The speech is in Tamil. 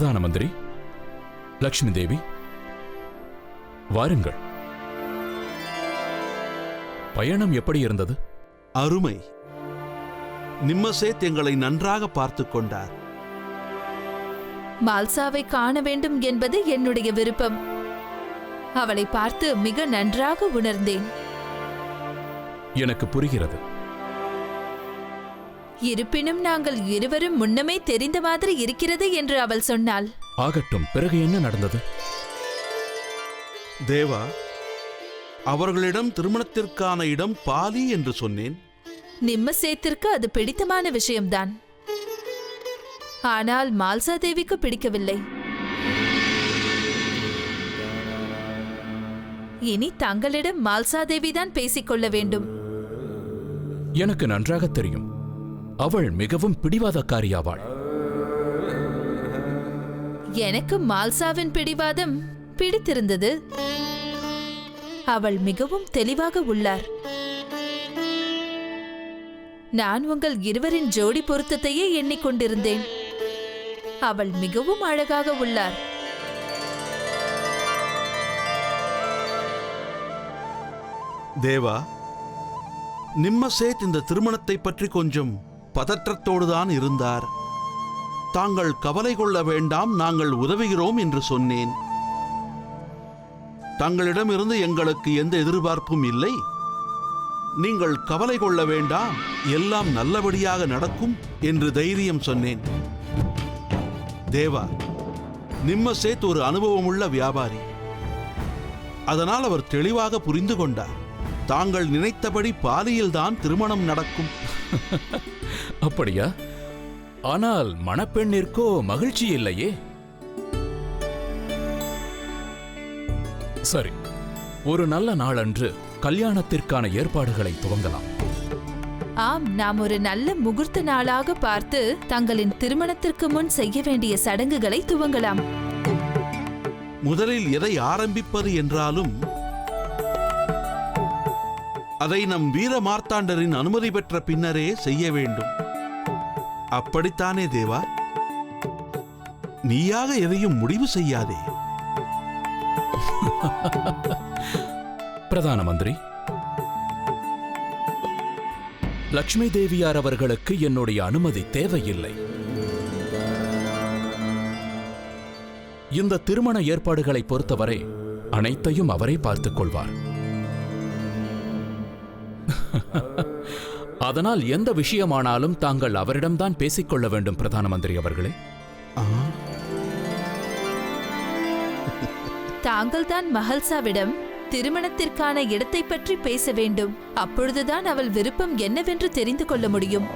பிரதான மந்திரி, லக்ஷ்மி தேவி, வாருங்கள். பயணம் எப்படி இருந்தது? அருமை. நிம்மசேத் எங்களை நன்றாக பார்த்துக் கொண்டார். மால்சாவை காண வேண்டும் என்பது என்னுடைய விருப்பம். அவளை பார்த்து மிக நன்றாக உணர்ந்தேன். எனக்கு புரிகிறது. இருப்பினும் நாங்கள் இருவரும் முன்னமே தெரிந்த மாதிரி இருக்கிறது என்று அவள் சொன்னாள். ஆகட்டும், பிறகு என்ன நடந்தது? தேவா, அவர்களிடம் திருமணத்திற்கான இடம் பாலி என்று சொன்னேன். நிம்மசேத்திற்கு அது பிடித்தமான விஷயம்தான். ஆனால் மால்சா தேவிக்கு பிடிக்கவில்லை. இனி தங்களிடம் மால்சா தேவிதான் பேசிக்கொள்ள வேண்டும். எனக்கு நன்றாக தெரியும், அவள் மிகவும் பிடிவாதக்காரியாவாள். எனக்கு மால்சாவின் பிடிவாதம் பிடித்திருந்தது. அவள் மிகவும் தெளிவாக உள்ளார். நான் உங்கள் இருவரின் ஜோடி பொருத்தத்தையே எண்ணிக்கொண்டிருந்தேன். அவள் மிகவும் அழகாக உள்ளார். தேவா, நிம்மசேத் இந்த திருமணத்தை பற்றி கொஞ்சம் பதற்றத்தோடுதான் இருந்தார். தாங்கள் கவலை கொள்ள வேண்டாம், நாங்கள் உதவுகிறோம் என்று சொன்னேன். தங்களிடமிருந்து எங்களுக்கு எந்த எதிர்பார்ப்பும் இல்லை. நீங்கள் கவலை கொள்ள வேண்டாம், எல்லாம் நல்லபடியாக நடக்கும் என்று தைரியம் சொன்னேன். தேவா, நிம்மசேத் ஒரு அனுபவமுள்ள வியாபாரி. அதனால் அவர் தெளிவாக புரிந்து கொண்டார். தாங்கள் நினைத்தபடி பாலியில்தான் திருமணம் நடக்கும். அப்படியா? ஆனால் மணப்பெண்ணிற்கோ மகிழ்ச்சி இல்லையே. சரி, ஒரு நல்ல நாளன்று கல்யாணத்திற்கான ஏற்பாடுகளை துவங்கலாம். ஆம், நாம் ஒரு நல்ல முகூர்த்த நாளாக பார்த்து தங்களின் திருமணத்திற்கு முன் செய்ய வேண்டிய சடங்குகளை துவங்கலாம். முதலில் எதை ஆரம்பிப்பது என்றாலும் அதை நம் வீர மார்த்தாண்டரின் அனுமதி பெற்ற பின்னரே செய்ய வேண்டும். அப்படித்தானே தேவா? நீயாக எதையும் முடிவு செய்யாதே. பிரதான மந்திரி, லக்ஷ்மி தேவியார் அவர்களுக்கு என்னுடைய அனுமதி தேவையில்லை. இந்த திருமண ஏற்பாடுகளை பொறுத்தவரை அனைத்தையும் அவரே பார்த்துக் கொள்வார். அதனால் எந்த விஷயமானாலும் தாங்கள் அவரிடம்தான் பேசிக்கொள்ள வேண்டும். பிரதான மந்திரி அவர்களே, தாங்கள்தான் மஹல்சாவிடம் திருமணத்திற்கான இடத்தை பற்றி பேச வேண்டும். அப்பொழுதுதான் அவள் விருப்பம் என்னவென்று தெரிந்து கொள்ள முடியும்.